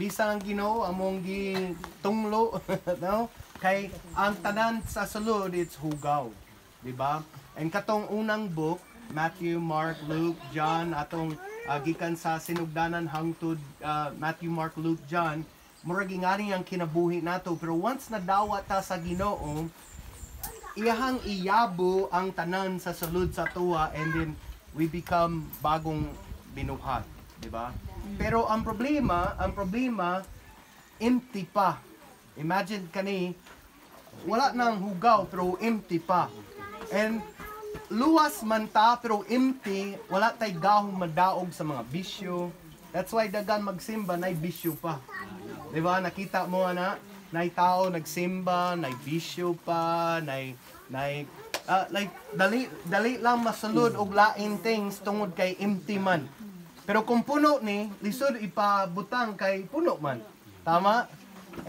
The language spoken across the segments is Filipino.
bisang ang Ginoo among gitunglo no kay ang tanan sa sulod it's hugaw, di ba? And katong unang book Matthew, Mark, Luke, John atong gikan sa sinugdanan hangtod Matthew, Mark, Luke, John murag ingani ang kinabuhi nato, pero once nadawat ta sa Ginoo iyahang iyabo ang tanan sa sulod sa tuwa, and then we become bagong binuhat, di ba? Pero ang problema empty pa. Imagine kani wala nang hugaw pero empty pa. And luwas man ta pero empty, wala tay gahong madaog sa mga bisyo. That's why dagan magsimba nay bisyo pa. Di ba? Nakita mo na, nay tao nagsimba, nay bisyo pa, nay like dali lang masulod og lain things tungod kay empty man. Pero kung puno ni, lisod ipabutang kay puno man. Tama?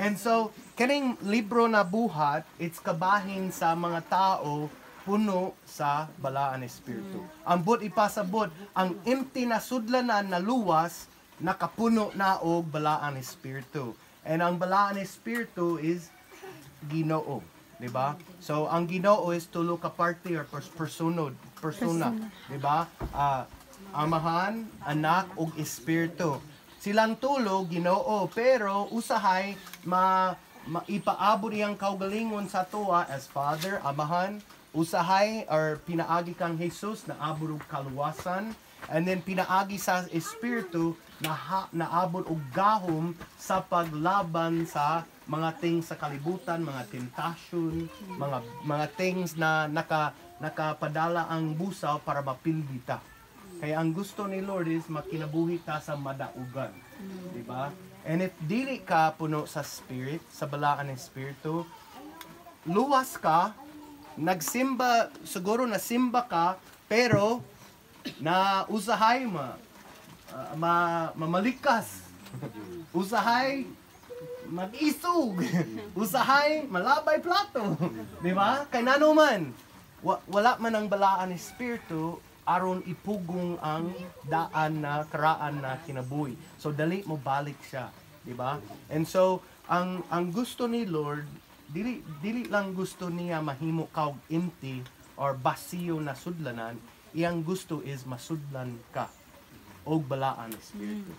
And so, kaning libro na buhat, it's kabahin sa mga tao puno sa balaan espiritu. Ang but ipasabot, ang empty na sudlanan na luwas, nakapuno na og balaan espiritu. And ang balaan espiritu is Ginoo, di ba? So ang Ginoo is tulo ka party or persona, di ba? Amahan, anak ug espiritu. Silang tulo Ginoo, pero usahay ipaabot iyang kaugalingon sa tuwa as Father, Amahan, usahay or pinaagi kang Jesus na abot og kaluwasan, and then pinaagi sa espiritu na naabot og gahom sa paglaban sa mga things sa kalibutan, mga temptation, mga things na nakapadala ang busaw para mapildi ta. Kaya ang gusto ni Lord is makinabuhi ta sa madaugan, di ba? And if dili ka puno sa spirit, sa balaan ng espiritu, luwas ka, nagsimba, siguro nasimba ka, pero na usahay mamalikas. Usahay mag-isog. Usahay malabay plato. Di ba? Kay nano man, wala man ang balaan ng espiritu aron ipugong ang daan na karaan na kinabuhi. So dali mo balik siya, di ba? And so ang gusto ni Lord, dili lang gusto niya mahimo ka og empty or basiyo na sudlanan. Iyang gusto is masudlan ka og balaan ng espiritu.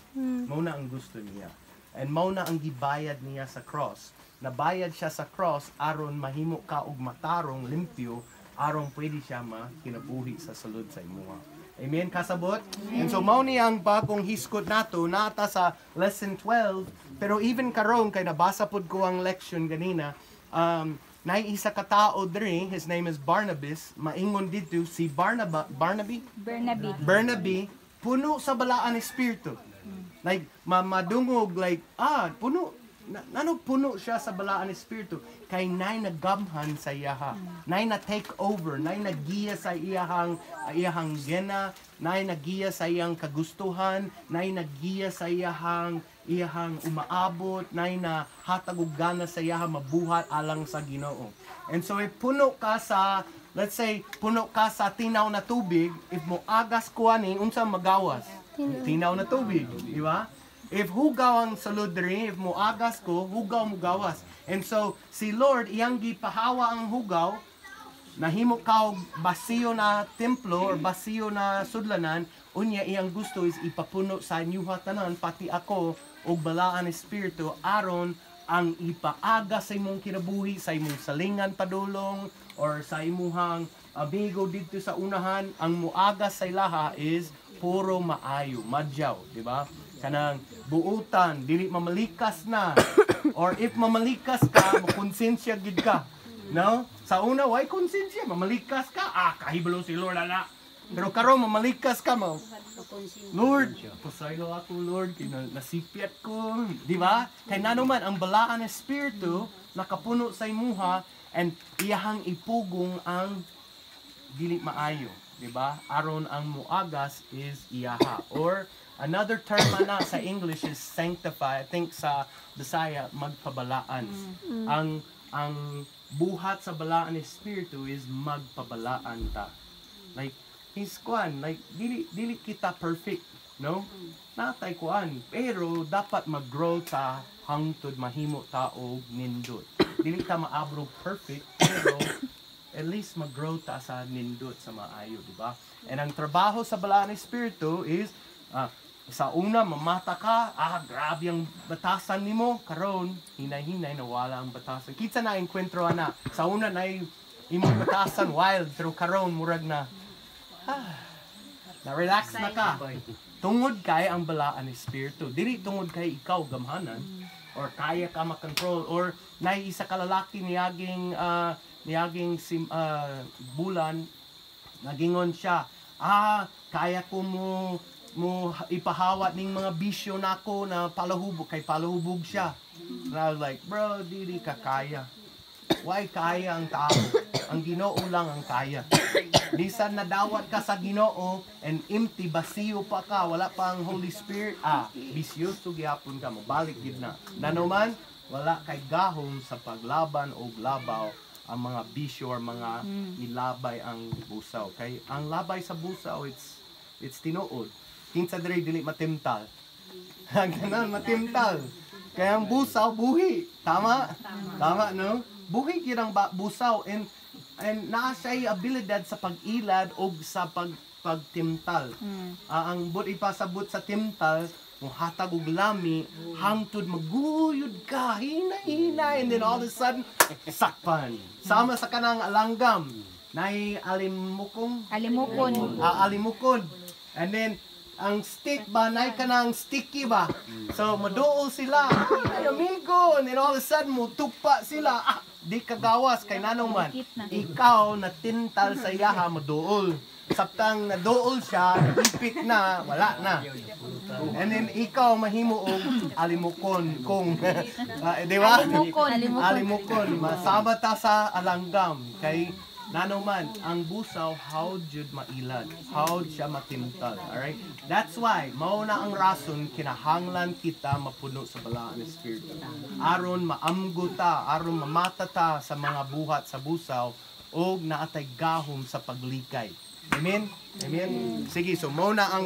Mao na ang gusto niya. And mao na ang gibayad niya sa cross. Nabayad siya sa cross aron mahimo ka og matarong limpyo, aron pwede siya makinabuhi sa sulod sa imuha. Amen, kasabot? And so mao ni ang bagong hiskot nato nata sa lesson 12, pero even karon kay nabasa pud ko ang lection ganina, nay isa ka tao diri, his name is Barnabas, maingon dito si Barnaby, puno sa balaan espiritu. Like madungog like puno puno siya sa balaan espiritu kay nay nagamhan sa iyaha, nay na take over, nay nagiya sa iyahang gena, nay nagiya sa iyang kagustuhan, nay nagiya sa iyahang umaabot, nay na hatag og gana sa iyahang mabuhat alang sa Ginoo. And so if puno ka sa, let's say puno ka sa tinaw na tubig, if mo agas kuani unsa magawas? Tinaw na tubig, di ba? If hugaw ang sulod diri, if mo agas ko, hugaw mo gawas. And so, si Lord, iyang gipahawa ang hugaw, nahimo ka og basiyo na templo or basiyo na sudlanan, unya iyang gusto is ipapuno sa inyuha tanan, pati ako, og balaan espiritu, aron ang ipaaga sa imong kinabuhi, sa imong salingan padulong, or sa imuhang amigo dito sa unahan, ang muagas sa ilaha is puro maayo, madyaw, di ba? Kanang buutan, dili mamalikas na. Or if mamalikas ka, makonsensya gid ka. No? Sa una, why konsensya? Mamalikas ka, kahibalo si Lord ana. Pero karon mamalikas ka mo. Lord, pasaylo ako Lord, nasipiat ko. Di ba? Kay nanuman, ang balaan ng espiritu, nakapuno sa imuha, and iyahang ipugong ang dili maayo. Di ba? Aron ang muagas is iyaha. Or another term na sa English is sanctify. I think sa Bisaya magpabalaan. Ang buhat sa balaan ng espiritu is magpabalaan ta. Like his kwan, like dili kita perfect. no? Natay kuan, pero dapat mag-grow ta hangtod mahimo ta og nindot. Dili ta maabro perfect, pero at least mag-grow ta sa nindot sa maayo, di ba? And ang trabaho sa balaan ng Espiritu is sa una mamata ka, grabe ang batasan nimo, karon hinay-hinay nawala ang batasan. Kitsa na enkwentro na. Sa una na imong batasan wild, pero karon murag na na-relax na ka. Tungod kay ang balaan ng Espiritu. Dili tungod kay ikaw gamhanan or kaya ka makontrol or nay isa ka lalaki niyaging bulan nagingon siya, kaya ko mo ipahawat ning mga bisyo nako na palahubog kay palahubog siya. And I was like, bro, dili ka kaya. Why kaya ang tao? Ang Ginoo lang ang kaya. Bisan nadawat ka sa Ginoo and empty, basiyo pa ka, wala pa ang Holy Spirit, bisyoso gyapon ka, mabalik gid na. Nanuman, wala kay gahom sa paglaban o labaw ang mga bisyo or mga ilabay ang busaw. Kay ang labay sa busaw, it's tinuod. Kinsa diri dili matimtal. Ganon, matimtal. Kaya ang busaw, buhi. Tama? Tama, no? Buhi yun ang busaw. And naa siya abilidad sa pag-ilad o sa pagtimtal. Ang ipasabot sa timtal, kung hatag og lami, hangtod maguyod ka, hinay-hinay, and then all of a sudden, sakpan. Sama sa kanang alanggam, nay alimukon. And then, ang stick ba, nay kanang sticky ba? So, maduol sila, ay amigo, and then all of a sudden, mutupa sila, di kagawas, kay nanong man, ikaw na tintal sa iyaha, maduol. Saptang naduol siya, ipik na, wala na. And then ikaw mahimo og alimukon kung di ba? Alimukon. Masama ta sa alanggam kay nanuman ang busaw how jud mailad, how siya matimtal. Alright? That's why mao na ang rason kinahanglan kita mapuno sa balaan ng Espiritu. Aron maamgo ta, aron mamata ta sa mga buhat sa busaw og naatay gahom sa paglikay. Amen? Amen? Sige, so muna ang